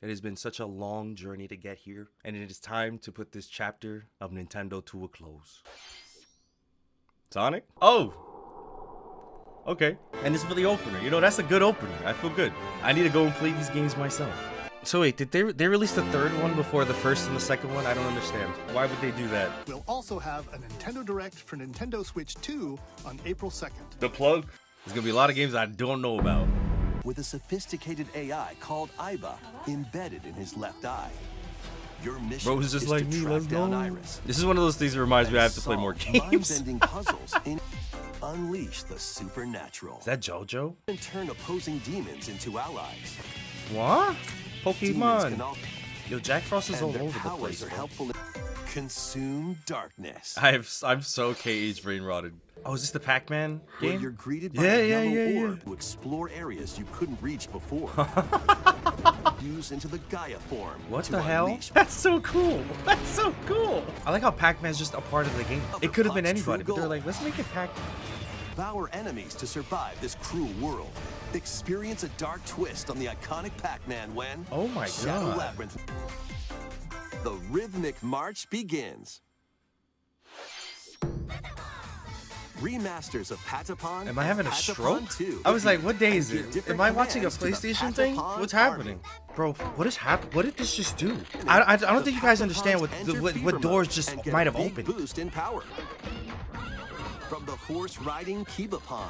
It has been such a long journey to get here, and it is time to put this chapter of Nintendo to a close. Sonic? Oh! Okay. And this is for the opener. You know, that's a good opener. I feel good. I need to go and play these games myself. So wait, did they release the third one before the first and the second one? I don't understand. Why would they do that? We'll also have a Nintendo Direct for Nintendo Switch 2 on April 2nd. The plug? There's gonna be a lot of games I don't know about. With a sophisticated AI called Aiba embedded in his left eye. Your mission Bro, it's just is like to me, track let's down go. Iris. This is one of those things that reminds me I have to play more games. Mind-bending puzzles and unleash the supernatural. Is that JoJo? And turn opposing demons into allies. What? Demons can Pokemon. all Yo, Jack Frost is all and their over the powers place. are Bro. helpful in consume darkness. I'm so KH brain rotted. Oh, is this the Pac-Man Where game? you're greeted by a yellow orb to explore areas you couldn't reach before. Use into the Gaia form. What to the hell? unleash That's so cool. That's so cool. I like how Pac-Man's just a part of the game. It could have been Pup's true anybody, but they're goal. like, let's make it Pac-Man. Devour enemies to survive this cruel world. Experience a dark twist on the iconic Pac-Man when Oh my Shadow god. Labyrinth. The rhythmic march begins. Remasters of Patapon. Am I having a and stroke? Patapon 2 I was like, what day is and give it? different Am I watching a commands to the PlayStation thing? Patapon What's army. happening? Bro, what is happening? What did this just do? I don't think you guys understand what doors just and get might a have big opened. Boost in power. From the horse riding Kibapon.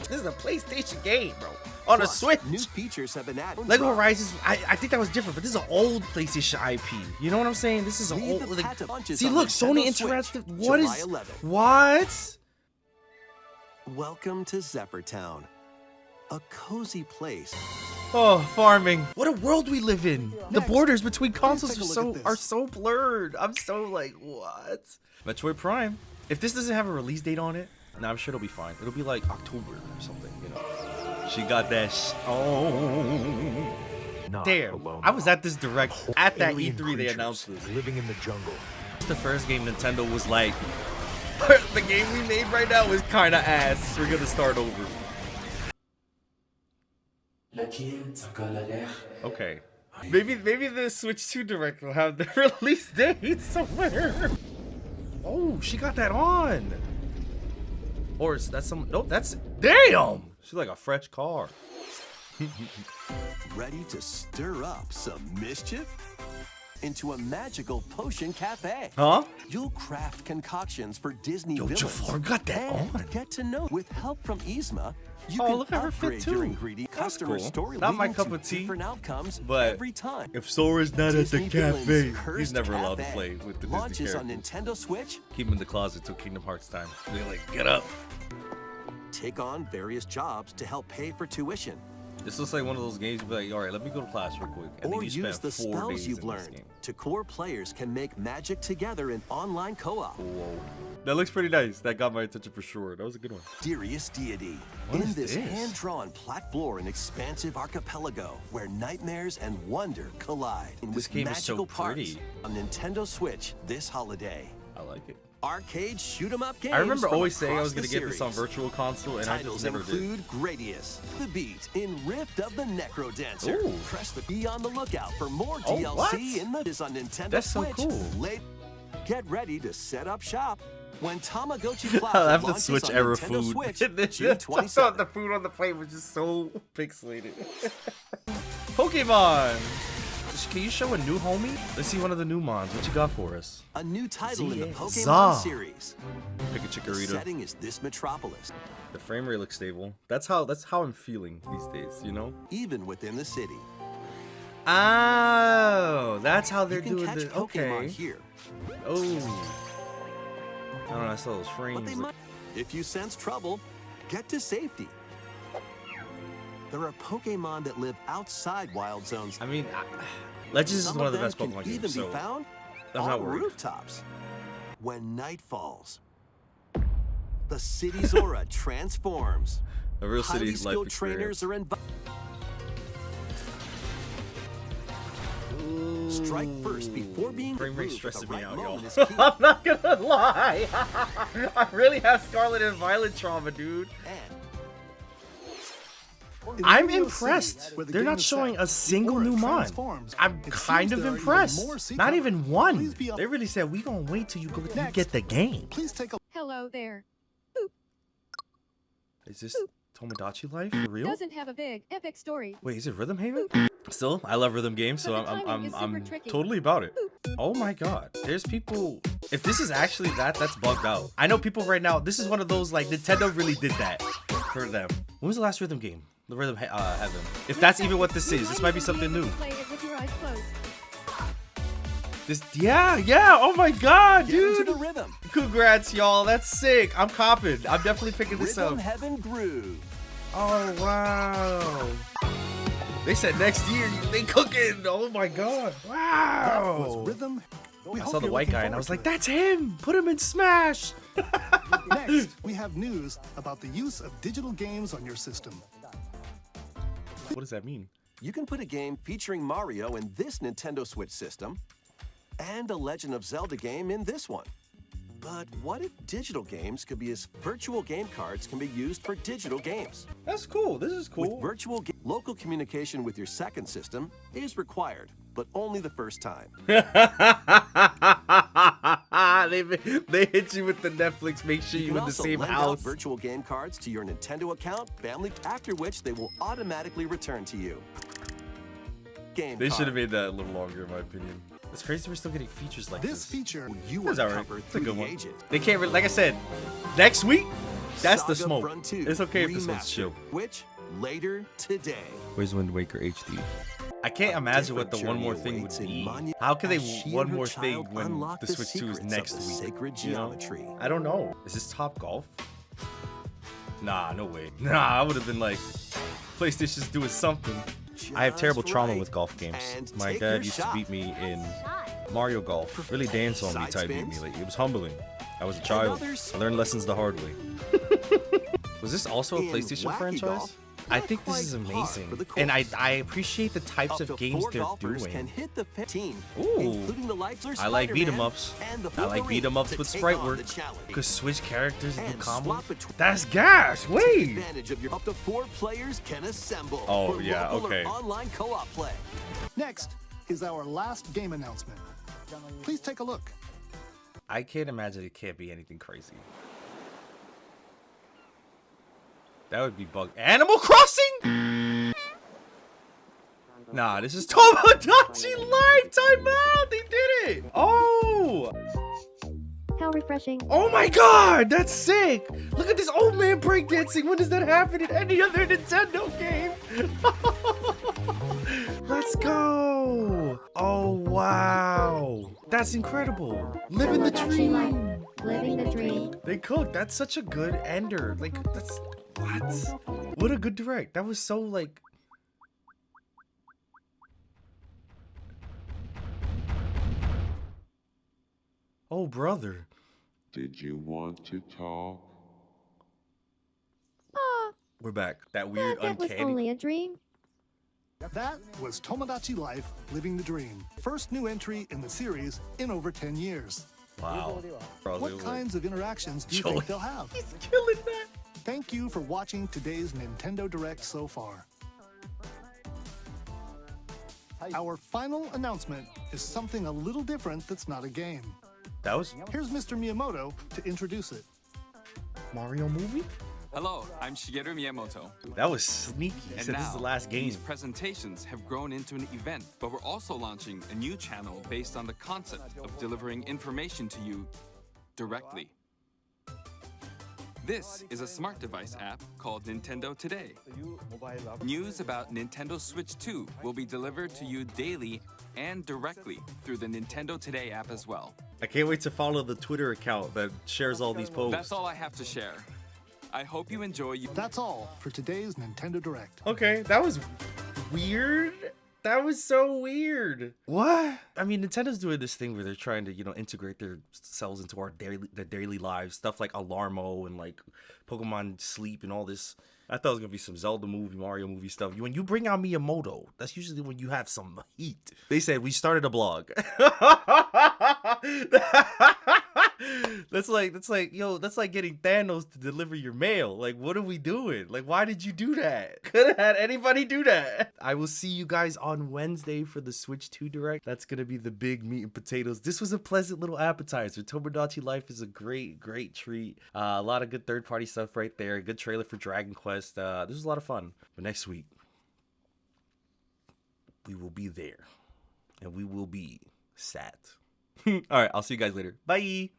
This is a PlayStation game, bro. On a Plus, Switch. New features have been added. Lego Horizons, I think that was different, but this is an old PlayStation IP. You know what I'm saying? This is an Leave old. the Like, Patapons see, on look, Nintendo Sony Switch, Interactive. What July is? 11th. What? Welcome to Zephyr-Town, a cozy place. Oh, farming. What a world we live in. The Next, borders between please consoles take a look at are this. so blurred. I'm so like, what? Metroid Prime. If this doesn't have a release date on it, nah, I'm sure it'll be fine. It'll be like October or something, you know. She got that oh. Not Damn. alone. I was at this direct at that Alien E3 they creatures announced this. living in the jungle. It's the first game Nintendo was like, the game we made right now is kind of ass. We're gonna start over. Okay. Maybe the Switch 2 Direct will have the release date somewhere. Oh, she got that on. Or is that some? Nope, that's damn. She's like a fresh car. Ready to stir up some mischief? Into a magical potion cafe. Huh? You'll craft concoctions for Disney Yo, villains. Jafar got that and on. get to know. With help from Yzma, you Oh, can look at her fit upgrade your too. ingredient That's customer cool. story Not my leading cup to of tea, different outcomes but every time. if Sora's not Disney at the cafe, Villains' he's Cursed never allowed to Cafe play with the Disney launches on characters. Nintendo Switch. Keep him in the closet till Kingdom Hearts time. They're like, get up. Take on various jobs to help pay for tuition. This looks like one of those games you'd be like, all right, let me go to class real quick. And Or then you use the spend 4 spells days you've in this learned. game. To core players can make magic together in online co-op. Whoa. That looks pretty nice. That got my attention for sure. That was a good one. Serious Deity. What in is this this? hand-drawn platform expansive archipelago where nightmares and wonder collide. This with game is so magical parts pretty. on Nintendo Switch this holiday. I like it. Arcade shoot 'em up games. I remember from always saying I was across going to the get this on series. Virtual Console, and I just Titles never did. include Gradius, The Beat in Rift of the Necro Dancer. Ooh. Press the be on the lookout for more Oh, DLC what? in the is on Nintendo That's so Switch. cool. Get ready to set up shop when Tamagotchi I Plaza have the launches Switch on era Nintendo food. Switch I June thought the 27th. food on the plate was just so pixelated. Pokemon! Can you show a new homie? Let's see one of the new mons. What you got for us? A new title in the Pokemon Za. series. Pick a The Chikorita. setting is this metropolis, The frame rate looks stable. That's how I'm feeling these days, you know? even within the city. Oh, that's how they're You can doing catch this. Pokemon Okay. here, Oh. I don't know, I saw those but frames. they might. If you sense trouble, get to safety. There are Pokemon that live outside wild zones. I mean, Legends is Some one of the them best Pokemon can games, even so be found I'm on not worried. rooftops. When night falls, the city's aura transforms. A real Highly city's life skilled experience. trainers are invited. Strike first before being Frame rate removed at the stressing me right out, moment yo. is key. I'm not gonna lie. I really have Scarlet and Violet trauma, dude. And I'm You'll impressed. see where the They're game not is showing set a single before it new mon. transforms. I'm It kind seems of there are even impressed. more Not secrets. even one. Please be They really said, we gonna wait till you Next. get the game. Please take a Hello there. Is this Tomodachi Life for real? Doesn't have a big, epic story. Wait, is it Rhythm Haven? Still, I love rhythm games, so But the timing is super I'm tricky. totally about it. Oh my god, there's people. If this is actually that's bugged out. I know people right now. This is one of those like Nintendo really did that for them. When was the last rhythm game? The Rhythm Heaven. If that's even what this is, this might be something new. Play it with your eyes closed. Yeah. Oh my god, Get into dude. the rhythm. Congrats, y'all. That's sick. I'm copping. I'm definitely picking this Rhythm up. Heaven Groove. Oh wow. They said next year they cooking. Oh my god. That was Wow. Rhythm. We I hope saw the you're white looking guy and I was forward like, that's him. Put him in Smash. to it. Next, we have news about the use of digital games on your system. What does that mean? You can put a game featuring Mario in this Nintendo Switch system and a Legend of Zelda game in this one. But what if digital games could be as virtual game cards can be used for digital games? That's cool. This is cool. With virtual local communication with your second system is required, but only the first time. they hit you with the Netflix. Make sure You you can in the also same lend out house. virtual game cards to your Nintendo account, family, after which they will automatically return to you. Game They should have card. made that a little longer, in my opinion. It's crazy we're still getting features like This this. feature, You That's were alright. covered It's a through good the one. ages. They can't really, like I said, next week. That's the Saga smoke. Front 2 It's okay if this one's Remastered, chill. Which later today. Where's Wind Waker HD? I can't imagine what the Different one more journey thing would awaits in be. Manu- How can they as she one and her more thing child when unlock the the Switch 2 is secrets of next the week? sacred You know? geometry. I don't know. Is this Top Golf? Nah, no way. Nah, I would have been like, PlayStation's doing something. I have terrible Just trauma right. with golf games. And My take dad your used shot. to beat me in Mario Golf. Really dance on me Side type beat me. spins? Like, it was humbling. I was a child. others- I learned lessons the hard way. Was this also a In PlayStation Wacky franchise? Golf, I not think this is quite par amazing. for the And course. I appreciate the types Up of to games 4 they're golfers can doing. hit the 15, Ooh. including the likes of I like beat 'em Spider-Man ups. and the I like Wolverine beat 'em ups to with take sprite on work. the challenge. Could switch characters and do And combos. swap between- That's gas. Take Wait. advantage of your up to 4 players can assemble Oh, for yeah, local okay. or online co-op play. Next is our last game announcement. Please take a look. I can't imagine it can't be anything crazy. That would be bug. Animal Crossing? Nah, this is Tomodachi Life. Time out. They did it. Oh. How refreshing. Oh my god, that's sick! Look at this old man breakdancing. When does that happen in any other Nintendo game? Let's go! Oh wow, that's incredible. Living the Tomodachi Life. dream. Living the dream. They cooked. That's such a good ender. Like that's what? What a good direct. That was so like. Oh brother. Did you want to talk? We're back. That weird That was uncanny. only a dream. That was Tomodachi Life, Living the Dream. First new entry in the series in over 10 years. Wow. What kinds of interactions do you Joey. think they'll have? He's killing that. Thank you for watching today's Nintendo Direct so far. Our final announcement is something a little different that's not a game. That was Here's Mr. Miyamoto to introduce it. Mario movie? Hello, I'm Shigeru Miyamoto. That was sneaky. He And said this is now, the last game. these presentations have grown into an event, but we're also launching a new channel based on the concept of delivering information to you directly. This is a smart device app called Nintendo Today. News about Nintendo Switch 2 will be delivered to you daily and directly through the Nintendo Today app as well. I can't wait to follow the Twitter account that shares all these posts. That's all I have to share. I hope you enjoy. That's all for today's Nintendo Direct. Okay, that was weird. That was so weird. What? I mean, Nintendo's doing this thing where they're trying to, integrate themselves into our daily lives. Stuff like Alarmo and like Pokemon Sleep and all this. I thought it was gonna be some Zelda movie, Mario movie stuff. When you bring out Miyamoto, that's usually when you have some heat. They said we started a blog. That's like, yo, that's like getting Thanos to deliver your mail. Like, what are we doing? Like, why did you do that? Could have had anybody do that. I will see you guys on Wednesday for the Switch 2 Direct. That's gonna be the big meat and potatoes. This was a pleasant little appetizer. Tomodachi Life is a great treat. A lot of good third-party stuff right there. Good trailer for Dragon Quest. This was a lot of fun. But next week, we will be there. And we will be sat. All right, I'll see you guys later. Bye.